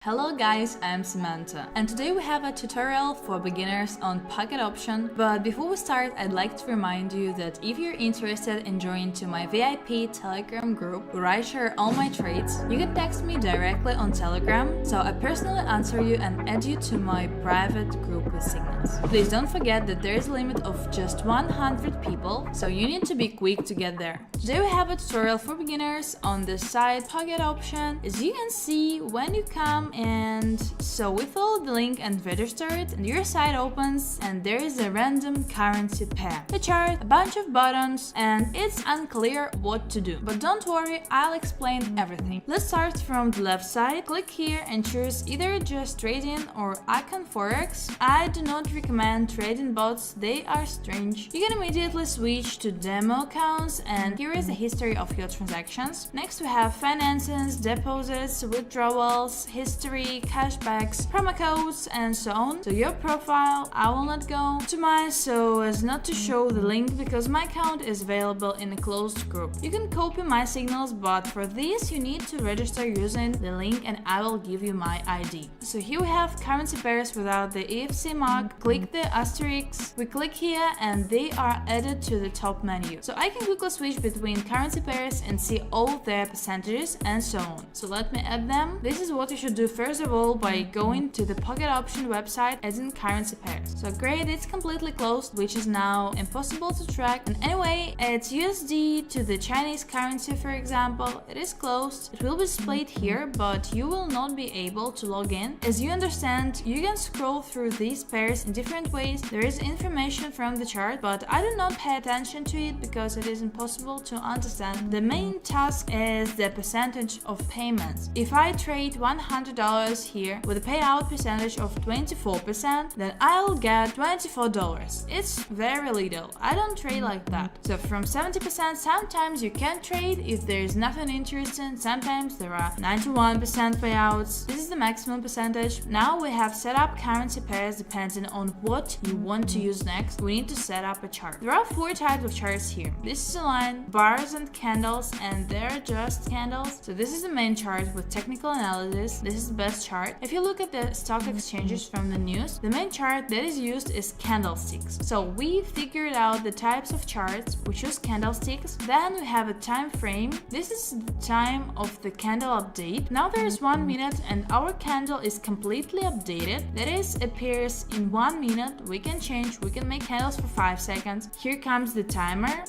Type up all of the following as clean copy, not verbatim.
Hello guys, I'm Samantha, and today we have a tutorial for beginners on Pocket Option. But before we start, I'd like to remind you that if you're interested in joining to my VIP Telegram group where I share all my trades, you can text me directly on Telegram, so I personally answer you and add you to my private group with signals. Please don't forget that there is a limit of just 100 people, so you need to be quick to get there. Today we have a tutorial for beginners on the site Pocket Option. As you can see, when you come and so we follow the link and register it, and your site opens and there is a random currency pair, a chart, a bunch of buttons, and it's unclear what to do. But don't worry, I'll explain everything. Let's start from the left side. Click here and choose either just trading or icon forex. I do not recommend trading bots, they are strange. You can immediately switch to demo accounts, and here is the history of your transactions. Next we have finances, deposits, withdrawals, history, cashbacks, promo codes, and so on. So your profile, I will not go to mine so as not to show the link because my account is available in a closed group. You can copy my signals, but for this you need to register using the link and I will give you my ID. So here we have currency pairs without the EFC mark. Click the asterisk, we click here and they are added to the top menu. So I can quickly switch between currency pairs and see all their percentages and so on. So let me add them. This is what you should do first of all by going to the Pocket Option website, adding currency pairs. So great, it's completely closed, which is now impossible to track. And anyway, it's USD to the Chinese currency, for example. It is closed. It will be displayed here, but you will not be able to log in. As you understand, you can scroll through these pairs in different ways. There is information from the chart, but I do not pay attention to it because it is impossible to understand. The main task is the percentage of payments. If I trade $100 here with a payout percentage of 24%, then I'll get $24. It's very little. I don't trade like that. So from 70%, sometimes you can trade if there is nothing interesting. Sometimes there are 91% payouts. This is the maximum percentage. Now we have set up currency pairs depending on what you want to use next. We need to set up a chart. There are 4 types of charts here. This is a line, bars and candles, and they're just candles. So this is the main chart with technical analysis. This is the best chart. If you look at the stock exchanges from the news, the main chart that is used is candlesticks. So we figured out the types of charts. We choose candlesticks. Then we have a time frame. This is the time of the candle update. Now there is 1 minute and our candle is completely updated. That is, appears in 1 minute. We can change. We can make candles for 5 seconds. Here comes the timer.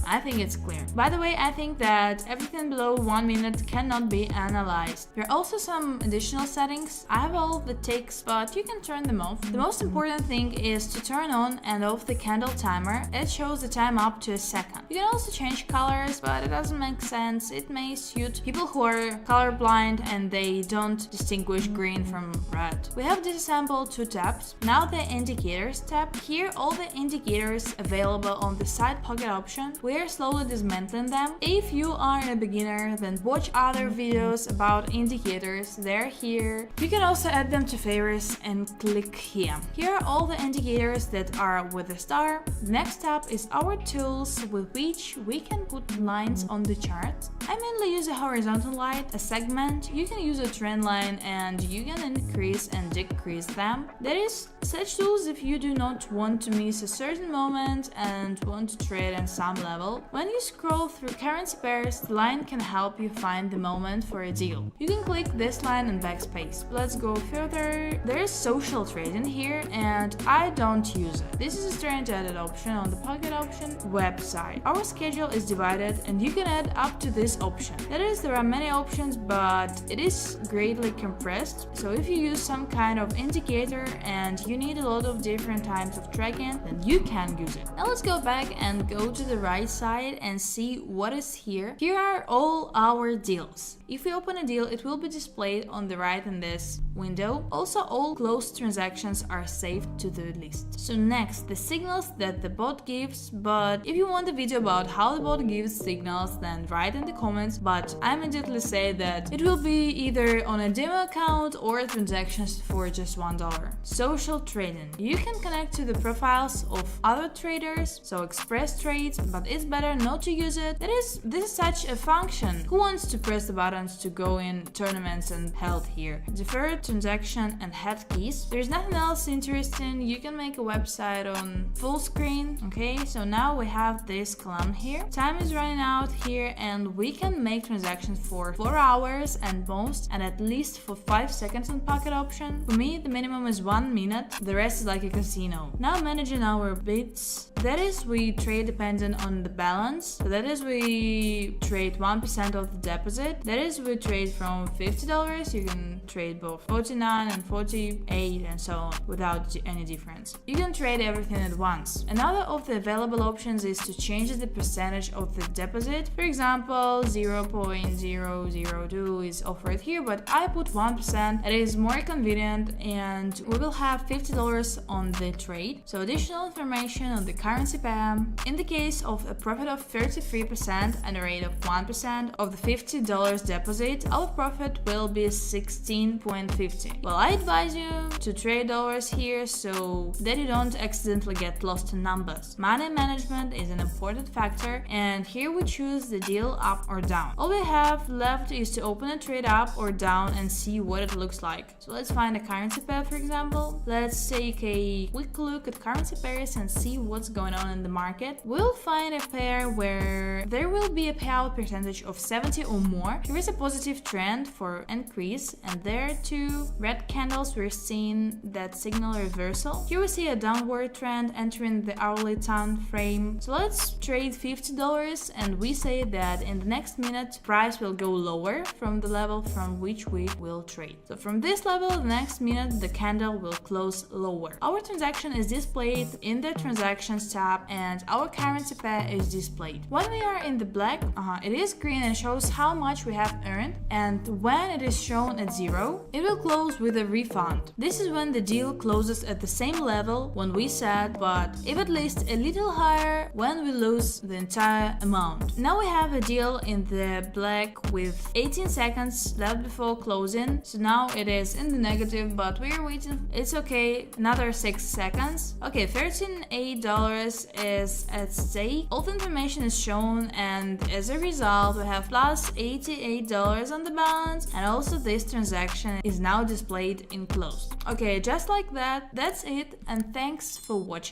I think it's clear. By the way, I think that everything below 1 minute cannot be analyzed. There are also some additional settings. I have all the ticks, but you can turn them off. The most important thing is to turn on and off the candle timer. It shows the time up to a second. You can also change colors, but it doesn't make sense. It may suit people who are colorblind and they don't distinguish green from red. We have disassembled 2 tabs. Now the indicators tab. Here all the indicators available on the side Pocket Option. We are slowly dismantling them. If you are a beginner, then watch other videos about indicators, they're here. You can also add them to favorites and click here. Here are all the indicators that are with a star. Next up is our tools with which we can put lines on the chart. I mainly use a horizontal line, a segment. You can use a trend line and you can increase and decrease them. There is such tools if you do not want to miss a certain moment and want to trade in some level. When you scroll through currency pairs, the line can help you find the moment for a deal. You can click this line and backspace. Let's go further. There is social trading here and I don't use it. This is a strange added option on the Pocket Option website. Our schedule is divided and you can add up to this option. That is, there are many options, but it is greatly compressed. So if you use some kind of indicator and you need a lot of different types of tracking, then you can use it. Now let's go back and go to the right side and see what is here. Here are all our deals. If we open a deal, it will be displayed on the right in this window. Also, all closed transactions are saved to the list. So next, the signals that the bot gives, but if you want a video about how the bot gives signals, then write in the comments, but I immediately say that it will be either on a demo account or transactions for just $1. Social trading. You can connect to the profiles of other traders, so express trades, but it's better not to use it. This is such a function. Who wants to press the buttons to go in tournaments and held here? Deferred transaction and head keys. There's nothing else interesting. You can make a website on full screen. Okay, so now we have this column here. Time is running out here, and we can make transactions for 4 hours and most, and at least for 5 seconds on Pocket Option. For me, the minimum is 1 minute. The rest is like a casino. Now managing our bits. That is, we trade dependent on the balance. So that is, we trade 1% of the deposit. That is, we trade from $50. You can trade both 49 and 48 and so on without any difference. You can trade everything at once. Another of the available options is to change the percentage of the deposit. For example, 0.002 is offered here, but I put 1%. It is more convenient, and we will have $50 on the trade. So additional information on the currency pair. In the case of a profit of 33% and a rate of 1% of the $50 deposit, our profit will be 16.50. Well, I advise you to trade dollars here so that you don't accidentally get lost in numbers. Money management is an important factor, and here we choose the deal up or down. All we have left is to open a trade up or down and see what it looks like. So let's find a currency pair, for example. Let's take a quick look at currency pairs and see what's going on in the market. We'll find a pair where there will be a payout percentage of 70 or more. Here is a positive trend for increase, and there too red candles, we're seeing that signal reversal. Here we see a downward trend entering the hourly time frame. So let's trade $50, and we say that in the next minute price will go lower from the level from which we will trade. So from this level, the next minute the candle will close lower. Our transaction is displayed in the transactions tab, and our currency pair is displayed. When we are in the black, it is green and shows how much we have earned, and when it is shown at 0, it will close with a refund. This is when the deal closes at the same level when we said, but if at least a little higher when we lose the entire amount. Now we have a deal in the black with 18 seconds left before closing, so now it is in the negative, but we are waiting. It's okay, another 6 seconds. Okay, $13.8 is at stake. All the information is shown, and as a result we have plus $88 on the balance, and also this transaction is now displayed in closed. Okay, just like that, that's it, and thanks for watching.